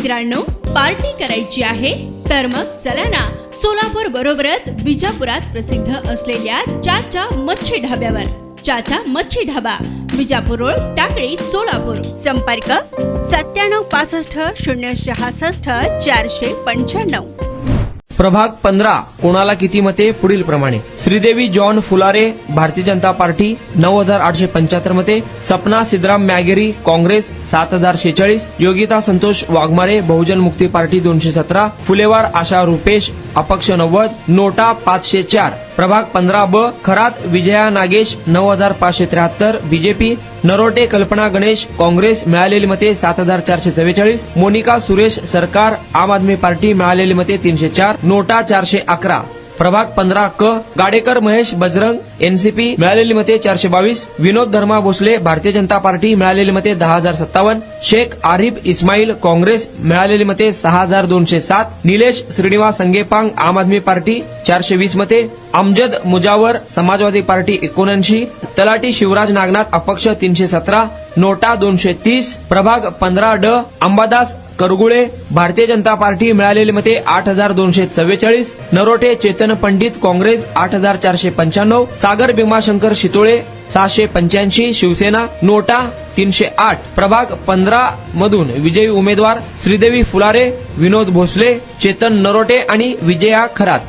मित्रांनो, पार्टी करायची आहे तर मग चला ना, सोलापूर बरोबरच विजापुरात प्रसिद्ध असलेल्या चाचा मच्छी ढाब्यावर. चाचा मच्छी ढाबा, विजापूर रोड, टाकळी, सोलापूर. संपर्क 9765 066 495. प्रभाग 15 कोणाला किती मते पुढील प्रमाणे: श्रीदेवी जॉन फुलारे भारतीय जनता पार्टी 9875 मते, सपना सिद्धराम मॅगेरी काँग्रेस 7046, योगिता संतोष वाघमारे बहुजन मुक्ती पार्टी 217, फुलेवार आशा रुपेश अपक्ष 90, नोटा 504. प्रभाग 15 ब खरात विजया नागेश 9573 बीजेपी, नरोटे कल्पना गणेश काँग्रेस मिळालेली मते 7444, मोनिका सुरेश सरकार आम आदमी पार्टी मिळालेली मते 304, नोटा 411. प्रभाग 15 क गाडेकर महेश बजरंग एनसीपी मिळालेली मते 422, विनोद धर्मा भोसले भारतीय जनता पार्टी मिळालेली मते 10,057, शेख आरिफ इस्माईल काँग्रेस मिळालेली मते 6,207, निलेश श्रीनिवास संगेपांग आम आदमी पार्टी 420 मते, अमजद मुजावर समाजवादी पार्टी 79, तलाटी शिवराज नागनाथ अपक्ष 317, नोटा 230. प्रभाग 15 ड अंबादास करगुळे भारतीय जनता पार्टी मिळालेली मते 8,244, नरोटे चेतन पंडित काँग्रेस 8,495, सागर भीमाशंकर शितोळे 685 शिवसेना, नोटा 308. प्रभाग 15 मधून विजयी उमेदवार श्रीदेवी फुलारे, विनोद भोसले, चेतन नरोटे आणि विजया खरात.